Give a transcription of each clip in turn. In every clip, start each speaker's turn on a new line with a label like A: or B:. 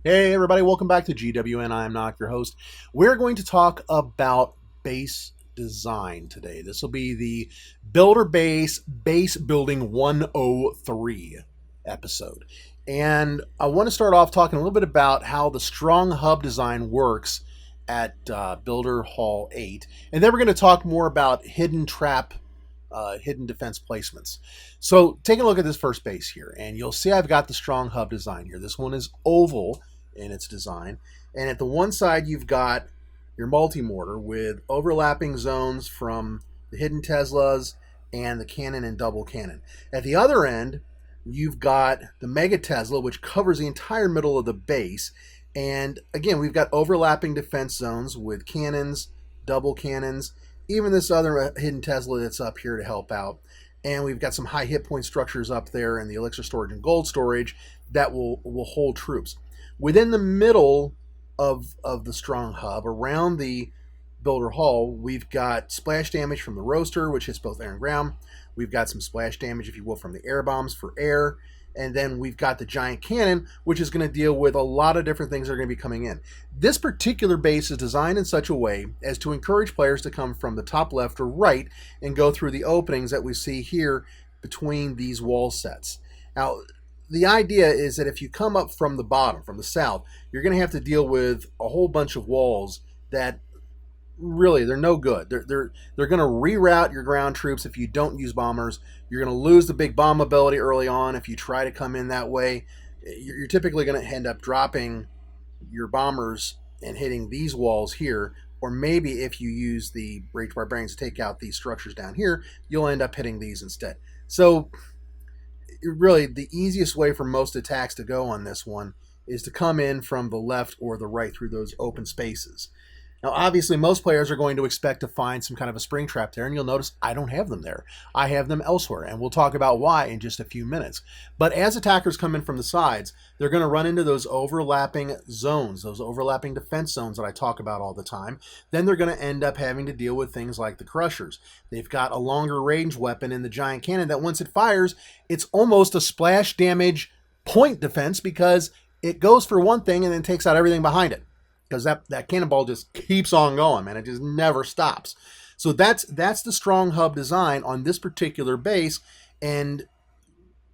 A: Hey everybody, welcome back to GWN. I'm Knock, your host. We're going to talk about base design today. This will be the Builder Base Building 103 episode. And I want to start off talking a little bit about how the strong hub design works at Builder Hall 8. And then we're going to talk more about hidden defense placements. So take a look at this first base here, and you'll see I've got the strong hub design here. This one is oval in its design, and at the one side you've got your multi-mortar with overlapping zones from the hidden Teslas and the cannon and double cannon. At the other end you've got the Mega Tesla, which covers the entire middle of the base, and again we've got overlapping defense zones with cannons, double cannons, even this other hidden Tesla that's up here to help out. And we've got some high hit point structures up there in the elixir storage and gold storage that will hold troops. Within the middle of the strong hub, around the Builder Hall, we've got splash damage from the roaster, which hits both air and ground. We've got some splash damage, if you will, from the air bombs for air. And then we've got the giant cannon, which is going to deal with a lot of different things that are going to be coming in. This particular base is designed in such a way as to encourage players to come from the top left or right and go through the openings that we see here between these wall sets. Now, the idea is that if you come up from the bottom, from the south, you're going to have to deal with a whole bunch of walls that really, they're no good. They're going to reroute your ground troops if you don't use bombers. You're going to lose the big bomb ability early on if you try to come in that way. You're typically going to end up dropping your bombers and hitting these walls here, or maybe if you use the Rage Barbarians to take out these structures down here, you'll end up hitting these instead. So really, the easiest way for most attacks to go on this one is to come in from the left or the right through those open spaces. Now, obviously, most players are going to expect to find some kind of a spring trap there, and you'll notice I don't have them there. I have them elsewhere, and we'll talk about why in just a few minutes. But as attackers come in from the sides, they're going to run into those overlapping zones, those overlapping defense zones that I talk about all the time. Then they're going to end up having to deal with things like the crushers. They've got a longer range weapon in the giant cannon that once it fires, it's almost a splash damage point defense because it goes for one thing and then takes out everything behind it. Because that cannonball just keeps on going, man. It just never stops. So that's the strong hub design on this particular base, and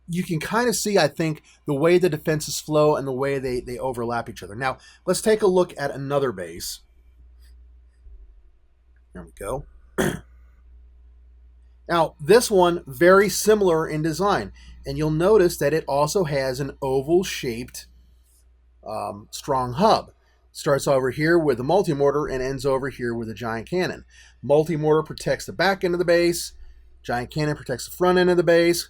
A: you can kind of see, I think, the way the defenses flow and the way they overlap each other. Now, let's take a look at another base. There we go. Now, this one, very similar in design, and you'll notice that it also has an oval-shaped strong hub. Starts over here with a multi-mortar and ends over here with a giant cannon. Multi-mortar protects the back end of the base. Giant cannon protects the front end of the base.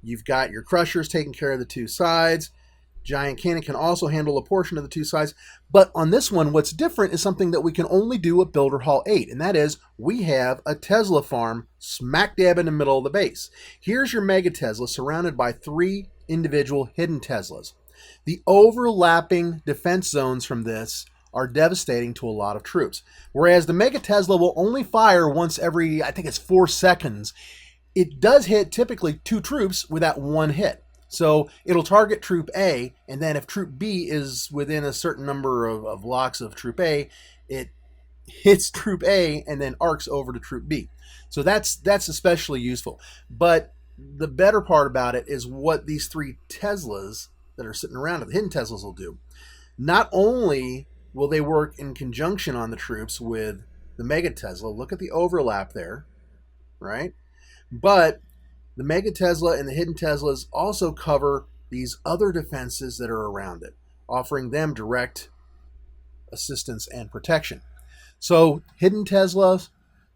A: You've got your crushers taking care of the two sides. Giant cannon can also handle a portion of the two sides. But on this one, what's different is something that we can only do at Builder Hall 8, and that is we have a Tesla farm smack dab in the middle of the base. Here's your Mega Tesla surrounded by 3 individual hidden Teslas. The overlapping defense zones from this are devastating to a lot of troops. Whereas the Mega Tesla will only fire once every, I think it's 4 seconds. It does hit typically 2 troops with that one hit. So it'll target Troop A, and then if Troop B is within a certain number of blocks of Troop A, it hits Troop A and then arcs over to Troop B. So that's especially useful. But the better part about it is what these 3 Teslas that are sitting around, the hidden Teslas, will do. Not only will they work in conjunction on the troops with the Mega Tesla, look at the overlap there, right? But the Mega Tesla and the hidden Teslas also cover these other defenses that are around it, offering them direct assistance and protection. So hidden Teslas,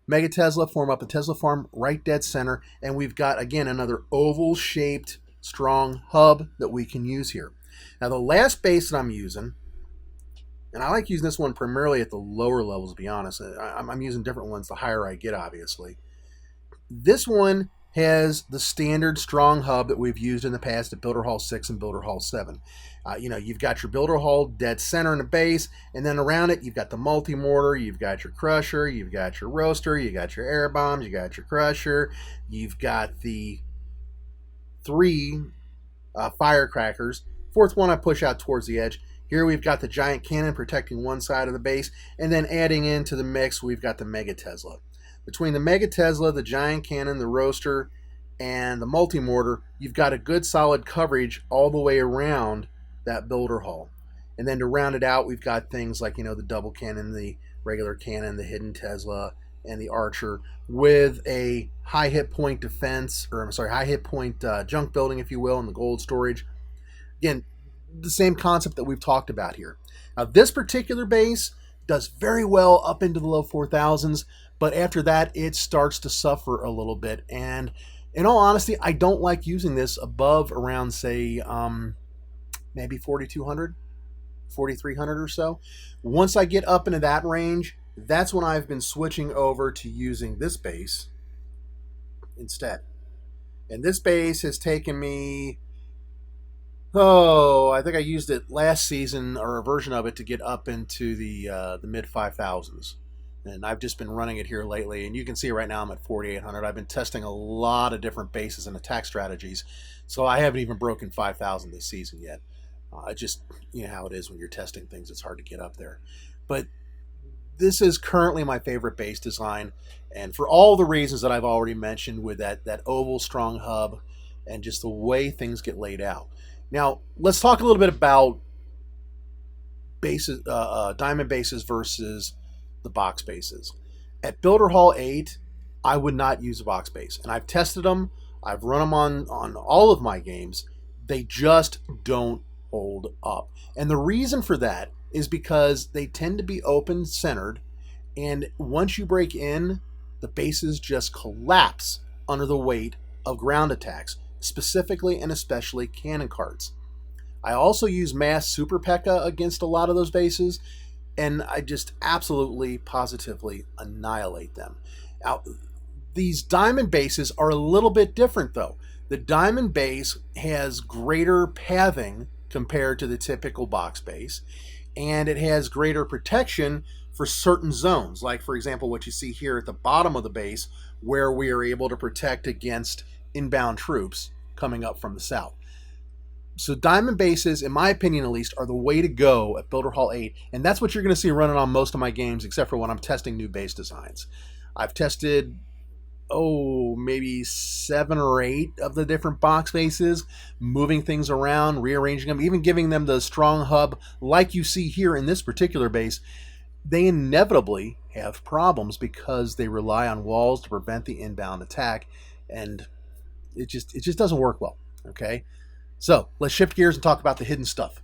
A: Mega Tesla form up a Tesla farm right dead center, and we've got, again, another oval-shaped strong hub that we can use here. Now, the last base that I'm using, and I like using this one primarily at the lower levels, to be honest. I'm using different ones the higher I get, obviously. This one has the standard strong hub that we've used in the past at Builder Hall 6 and Builder Hall 7. You've got your Builder Hall dead center in the base, and then around it, you've got the multi-mortar, you've got your crusher, you've got your roaster, you got your air bombs, you got your crusher, you've got the 3 firecrackers. 4th one I push out towards the edge. Here we've got the giant cannon protecting one side of the base, and then adding into the mix, we've got the Mega Tesla. Between the Mega Tesla, the giant cannon, the roaster, and the multi-mortar, you've got a good solid coverage all the way around that builder hull. And then to round it out, we've got things like, the double cannon, the regular cannon, the hidden Tesla, and the Archer, with a high hit point defense, or I'm sorry, high hit point junk building, if you will, and the gold storage. Again, the same concept that we've talked about here. Now, this particular base does very well up into the low 4,000s, but after that, it starts to suffer a little bit. And in all honesty, I don't like using this above around, say, maybe 4,200, 4,300 or so. Once I get up into that range, that's when I've been switching over to using this base instead. And this base has taken me, I think I used it last season, or a version of it, to get up into the mid 5,000s. And I've just been running it here lately, and you can see right now I'm at 4,800. I've been testing a lot of different bases and attack strategies, so I haven't even broken 5,000 this season yet. Just, how it is when you're testing things, it's hard to get up there. But this is currently my favorite base design, and for all the reasons that I've already mentioned, with that oval strong hub and just the way things get laid out. Now, let's talk a little bit about bases, diamond bases versus the box bases. At Builder Hall 8, I would not use a box base, and I've tested them. I've run them on all of my games. They just don't hold up, and the reason for that is because they tend to be open centered, and once you break in, the bases just collapse under the weight of ground attacks, specifically and especially cannon carts. I also use mass super P.E.K.K.A against a lot of those bases, and I just absolutely positively annihilate them. Now, these diamond bases are a little bit different though. The diamond base has greater pathing compared to the typical box base, and it has greater protection for certain zones, like for example what you see here at the bottom of the base, where we are able to protect against inbound troops coming up from the south. So diamond bases, in my opinion at least, are the way to go at Builder Hall 8, and that's what you're going to see running on most of my games, except for when I'm testing new base designs. I've tested maybe 7 or 8 of the different box bases, moving things around, rearranging them, even giving them the strong hub like you see here in this particular base. They inevitably have problems because they rely on walls to prevent the inbound attack, and it just doesn't work well. Okay, so let's shift gears and talk about the hidden stuff,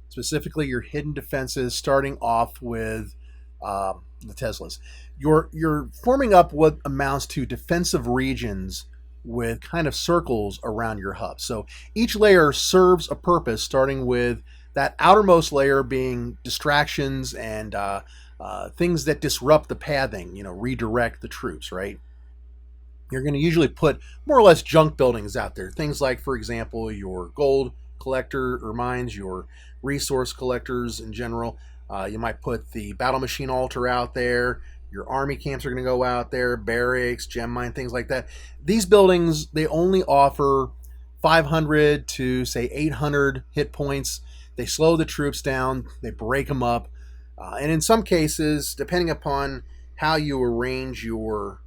A: specifically your hidden defenses, starting off with the Teslas. You're forming up what amounts to defensive regions with kind of circles around your hub. So each layer serves a purpose, starting with that outermost layer being distractions and things that disrupt the pathing, redirect the troops, right? You're going to usually put more or less junk buildings out there. Things like, for example, your gold collector or mines, your resource collectors in general. You might put the battle machine altar out there. Your army camps are going to go out there, barracks, gem mine, things like that. These buildings, they only offer 500 to, say, 800 hit points. They slow the troops down. They break them up. And in some cases, depending upon how you arrange your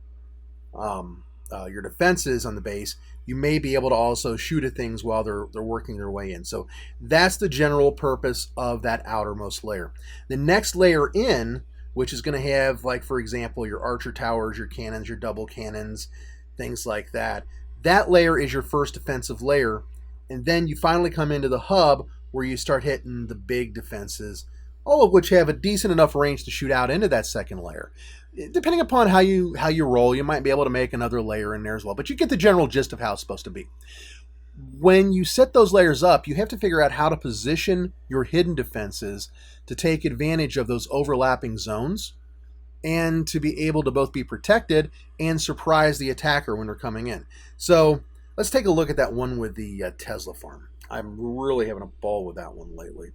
A: defenses on the base, you may be able to also shoot at things while they're working their way in. So that's the general purpose of that outermost layer. The next layer in, which is going to have, like, for example, your archer towers, your cannons, your double cannons, things like that. That layer is your first defensive layer. And then you finally come into the hub where you start hitting the big defenses, all of which have a decent enough range to shoot out into that second layer. Depending upon how you roll, you might be able to make another layer in there as well. But you get the general gist of how it's supposed to be. When you set those layers up, you have to figure out how to position your hidden defenses to take advantage of those overlapping zones and to be able to both be protected and surprise the attacker when they're coming in. So let's take a look at that one with the Tesla farm. I'm really having a ball with that one lately.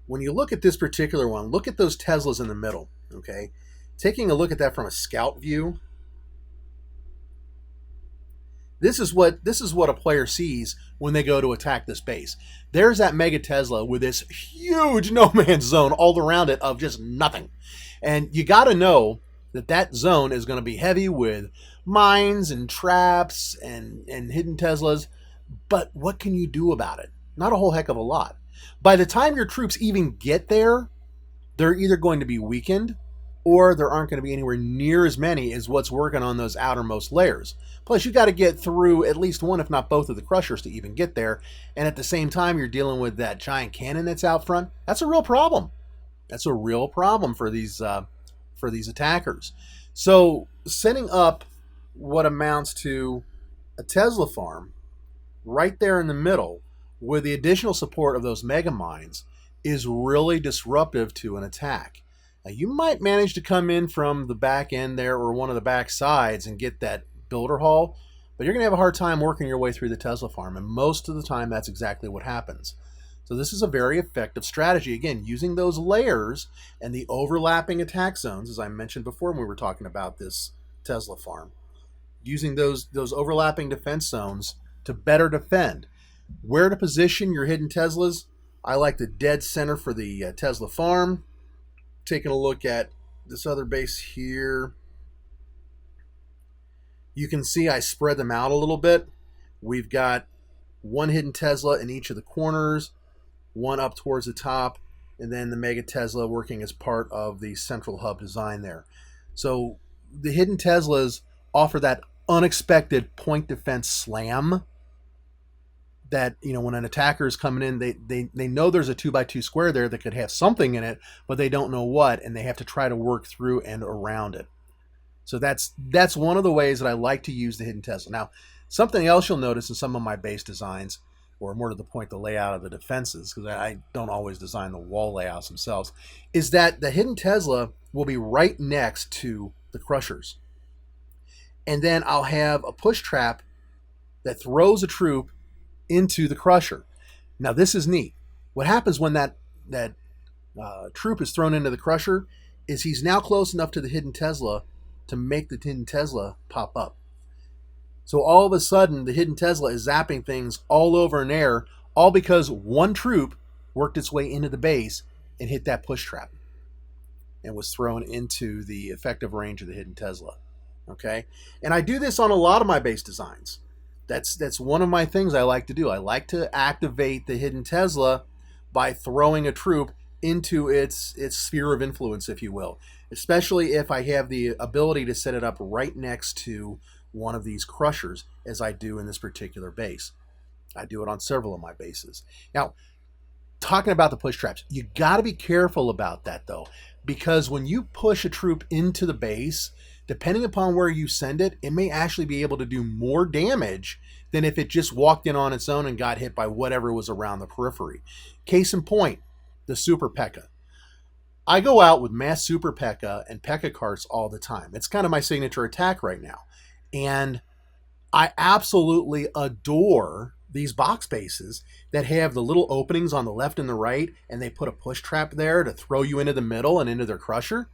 A: When you look at this particular one, look at those Teslas in the middle, okay? Taking a look at that from a scout view, This is what a player sees when they go to attack this base. There's that Mega Tesla with this huge no man's zone all around it of just nothing. And you got to know that that zone is going to be heavy with mines and traps and hidden Teslas. But what can you do about it? Not a whole heck of a lot. By the time your troops even get there, they're either going to be weakened or there aren't going to be anywhere near as many as what's working on those outermost layers. Plus, you got to get through at least one, if not both, of the crushers to even get there. And at the same time, you're dealing with that giant cannon that's out front. That's a real problem. That's a real problem for these attackers. So, setting up what amounts to a Tesla farm right there in the middle with the additional support of those MegaMines is really disruptive to an attack. Now, you might manage to come in from the back end there or one of the back sides and get that builder hall, but you're going to have a hard time working your way through the Tesla farm, and most of the time that's exactly what happens. So this is a very effective strategy. Again, using those layers and the overlapping attack zones, as I mentioned before when we were talking about this Tesla farm, using those overlapping defense zones to better defend. Where to position your hidden Teslas? I like the dead center for the Tesla farm. Taking a look at this other base here, you can see I spread them out a little bit. We've got one hidden Tesla in each of the corners, one up towards the top, and then the Mega Tesla working as part of the central hub design there. So the hidden Teslas offer that unexpected point defense slam that, when an attacker is coming in, they know there's a 2x2 square there that could have something in it, but they don't know what, and they have to try to work through and around it. So that's one of the ways that I like to use the hidden Tesla. Now, something else you'll notice in some of my base designs, or more to the point, the layout of the defenses, because I don't always design the wall layouts themselves, is that the hidden Tesla will be right next to the crushers. And then I'll have a push trap that throws a troop into the crusher. Now this is neat. What happens when that troop is thrown into the crusher is he's now close enough to the hidden Tesla to make the hidden Tesla pop up. So all of a sudden the hidden Tesla is zapping things all over in air, all because one troop worked its way into the base and hit that push trap and was thrown into the effective range of the hidden Tesla. Okay? And I do this on a lot of my base designs. That's one of my things I like to do. I like to activate the hidden Tesla by throwing a troop into its sphere of influence, if you will, especially if I have the ability to set it up right next to one of these crushers, as I do in this particular base. I do it on several of my bases. Now, talking about the push traps, you got to be careful about that, though, because when you push a troop into the base, depending upon where you send it, it may actually be able to do more damage than if it just walked in on its own and got hit by whatever was around the periphery. Case in point, the Super P.E.K.K.A. I go out with mass Super P.E.K.K.A. and P.E.K.K.A. carts all the time. It's kind of my signature attack right now. And I absolutely adore these box bases that have the little openings on the left and the right, and they put a push trap there to throw you into the middle and into their crusher.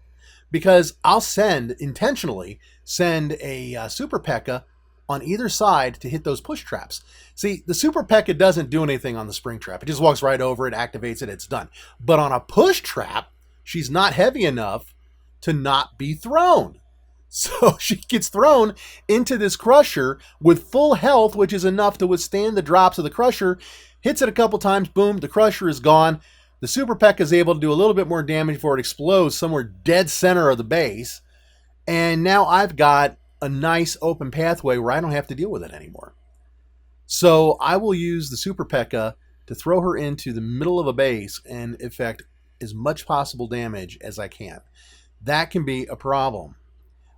A: Because I'll intentionally send a Super P.E.K.K.A. on either side to hit those push traps. See, the Super P.E.K.K.A. doesn't do anything on the spring trap. It just walks right over it, activates it, it's done. But on a push trap, she's not heavy enough to not be thrown. So she gets thrown into this crusher with full health, which is enough to withstand the drops of the crusher. Hits it a couple times, boom, the crusher is gone. The Super P.E.K.K.A. is able to do a little bit more damage before it explodes somewhere dead center of the base. And now I've got a nice open pathway where I don't have to deal with it anymore. So I will use the Super P.E.K.K.A. to throw her into the middle of a base and effect as much possible damage as I can. That can be a problem.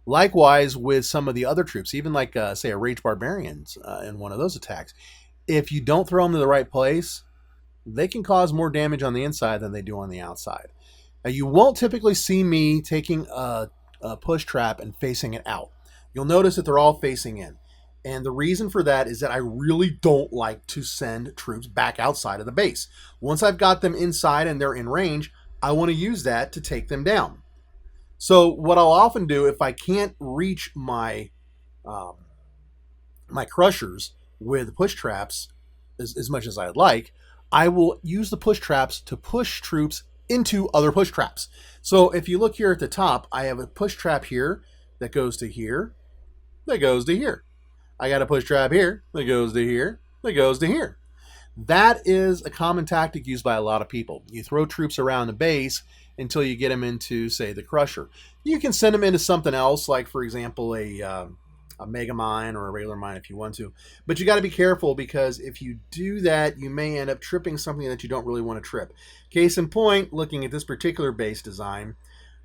A: Likewise with some of the other troops, even like, say, a Rage Barbarians in one of those attacks. If you don't throw them to the right place, they can cause more damage on the inside than they do on the outside. Now, you won't typically see me taking a push trap and facing it out. You'll notice that they're all facing in. And the reason for that is that I really don't like to send troops back outside of the base. Once I've got them inside and they're in range, I want to use that to take them down. So what I'll often do if I can't reach my my crushers with push traps as much as I'd like, I will use the push traps to push troops into other push traps. So if you look here at the top, I have a push trap here that goes to here, that goes to here. I got a push trap here that goes to here, that goes to here. That is a common tactic used by a lot of people. You throw troops around the base until you get them into, say, the crusher. You can send them into something else, like, for example, a mega mine or a regular mine if you want to. But you got to be careful, because if you do that, you may end up tripping something that you don't really want to trip. Case in point, looking at this particular base design,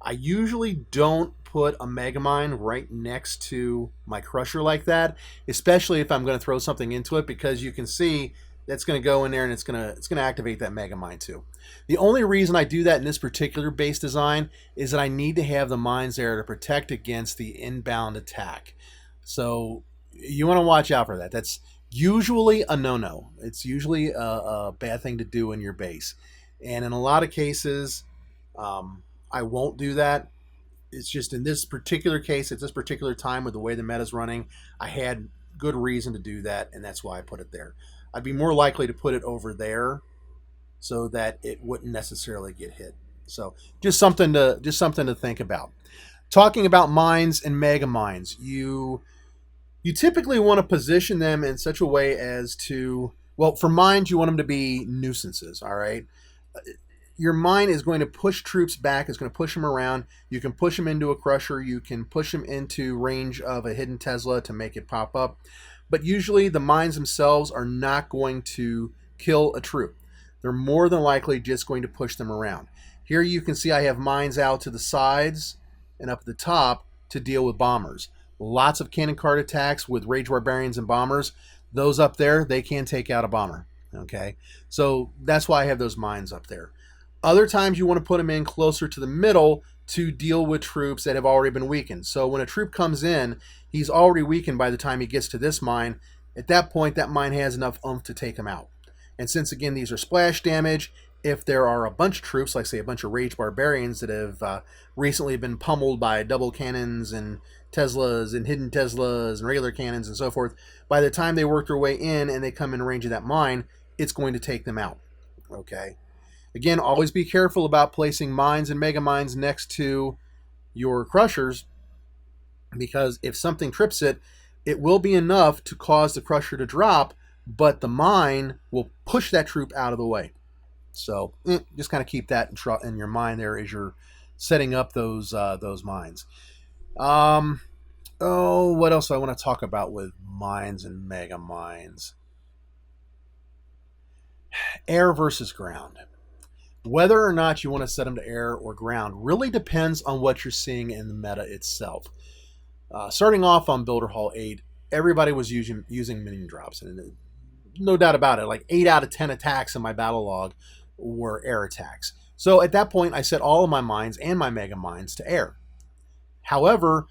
A: I usually don't put a mega mine right next to my crusher like that, especially if I'm going to throw something into it, because you can see that's going to go in there and it's going to activate that mega mine too. The only reason I do that in this particular base design is that I need to have the mines there to protect against the inbound attack. So you want to watch out for that. That's usually a no-no. It's usually a bad thing to do in your base. And in a lot of cases, I won't do that. It's just in this particular case, at this particular time with the way the meta's running, I had good reason to do that, and that's why I put it there. I'd be more likely to put it over there so that it wouldn't necessarily get hit. So just something to think about. Talking about mines and mega mines, you typically want to position them in such a way as to, well, for mines, you want them to be nuisances, all right? Your mine is going to push troops back. It's going to push them around. You can push them into a crusher. You can push them into range of a hidden Tesla to make it pop up. But usually the mines themselves are not going to kill a troop. They're more than likely just going to push them around. Here you can see I have mines out to the sides and up at the top to deal with bombers. Lots of cannon cart attacks with Rage Barbarians and bombers. Those up there, they can take out a bomber. Okay, so that's why I have those mines up there. Other times you want to put them in closer to the middle to deal with troops that have already been weakened. So when a troop comes in, he's already weakened by the time he gets to this mine. At that point, that mine has enough oomph to take him out. And since, again, these are splash damage, if there are a bunch of troops, like say a bunch of Rage Barbarians that have recently been pummeled by double cannons and Teslas and hidden Teslas and regular cannons and so forth, by the time they work their way in and they come in range of that mine, it's going to take them out. Okay? Again, always be careful about placing mines and mega mines next to your crushers, because if something trips it, it will be enough to cause the crusher to drop, but the mine will push that troop out of the way. So just kind of keep that in your mind there as you're setting up those mines. What else do I want to talk about with mines and mega mines? Air versus ground. Whether or not you want to set them to air or ground really depends on what you're seeing in the meta itself. Starting off on Builder Hall 8, everybody was using minion drops, and no doubt about it, like 8 out of 10 attacks in my battle log were air attacks. So at that point, I set all of my mines and my mega mines to air. However,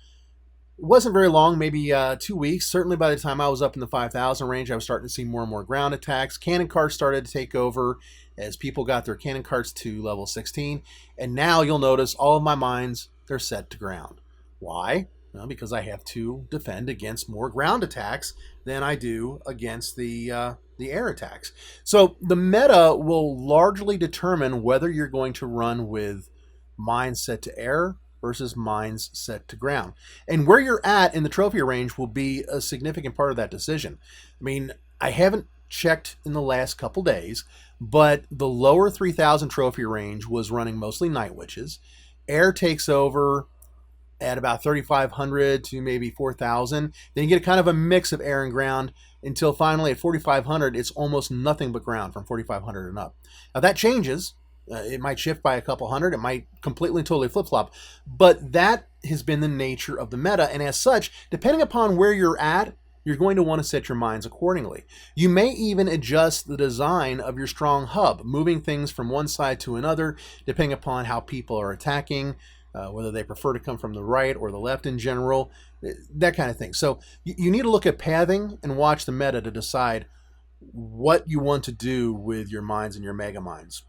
A: it wasn't very long, maybe 2 weeks. Certainly by the time I was up in the 5,000 range, I was starting to see more and more ground attacks. Cannon carts started to take over as people got their cannon carts to level 16. And now you'll notice all of my mines, they're set to ground. Why? Well, because I have to defend against more ground attacks than I do against the air attacks. So the meta will largely determine whether you're going to run with mines set to air versus mines set to ground. And where you're at in the trophy range will be a significant part of that decision. I mean, I haven't checked in the last couple days, but the lower 3,000 trophy range was running mostly Night Witches. Air takes over at about 3,500 to maybe 4,000. Then you get kind of a mix of air and ground until finally at 4,500, it's almost nothing but ground from 4,500 and up. Now that changes. It might shift by a couple hundred. It might completely and totally flip-flop. But that has been the nature of the meta. And as such, depending upon where you're at, you're going to want to set your mines accordingly. You may even adjust the design of your strong hub, moving things from one side to another, depending upon how people are attacking, whether they prefer to come from the right or the left in general, that kind of thing. So you need to look at pathing and watch the meta to decide what you want to do with your mines and your mega mines.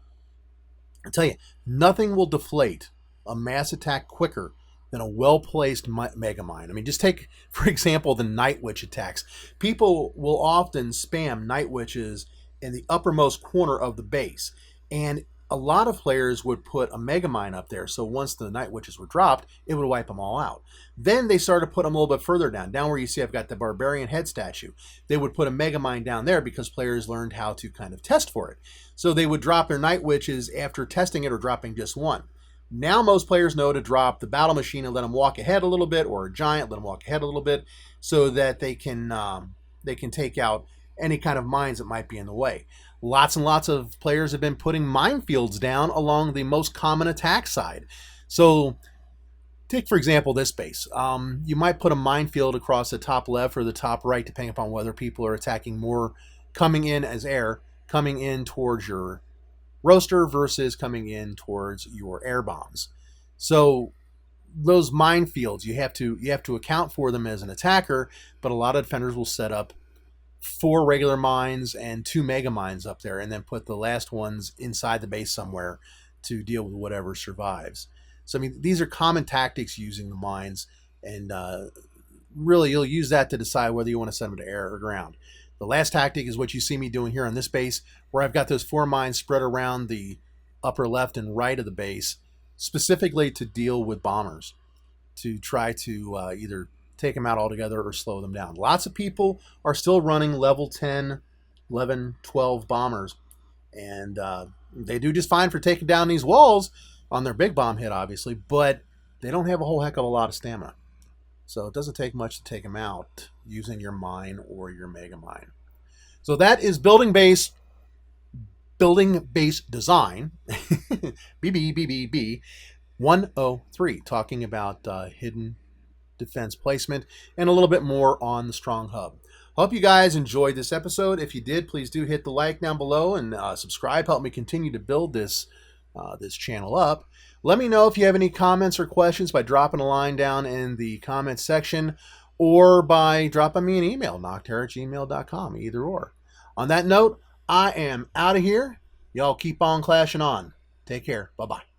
A: I tell you, nothing will deflate a mass attack quicker than a well-placed MegaMine. I mean, just take, for example, the Night Witch attacks. People will often spam Night Witches in the uppermost corner of the base, and a lot of players would put a MegaMine up there, so once the Night Witches were dropped, it would wipe them all out. Then they started putting them a little bit further down where you see I've got the Barbarian head statue. They would put a MegaMine down there because players learned how to kind of test for it. So they would drop their Night Witches after testing it or dropping just one. Now most players know to drop the Battle Machine and let them walk ahead a little bit, or a Giant, let them walk ahead a little bit, so that they can take out any kind of mines that might be in the way. Lots and lots of players have been putting minefields down along the most common attack side. So take, for example, this base. You might put a minefield across the top left or the top right, depending upon whether people are attacking more coming in as air, coming in towards your roaster versus coming in towards your air bombs. So those minefields, you have to account for them as an attacker, but a lot of defenders will set up 4 regular mines and 2 MegaMines up there, and then put the last ones inside the base somewhere to deal with whatever survives. So I mean, these are common tactics using the mines, and really you'll use that to decide whether you want to send them to air or ground. The last tactic is what you see me doing here on this base, where I've got those 4 mines spread around the upper left and right of the base, specifically to deal with bombers, to try to either take them out altogether or slow them down. Lots of people are still running level 10, 11, 12 bombers, and they do just fine for taking down these walls on their big bomb hit, obviously, but they don't have a whole heck of a lot of stamina. So it doesn't take much to take them out using your mine or your MegaMine. So that is building base design, BBBBB 103, talking about hidden defense placement and a little bit more on the Strong Hub. Hope you guys enjoyed this episode. If you did, please do hit the like down below and subscribe. Help me continue to build this channel up. Let me know if you have any comments or questions by dropping a line down in the comments section, or by dropping me an email, nocterra@gmail.com, either or. On that note, I am out of here. Y'all keep on clashing on. Take care. Bye-bye.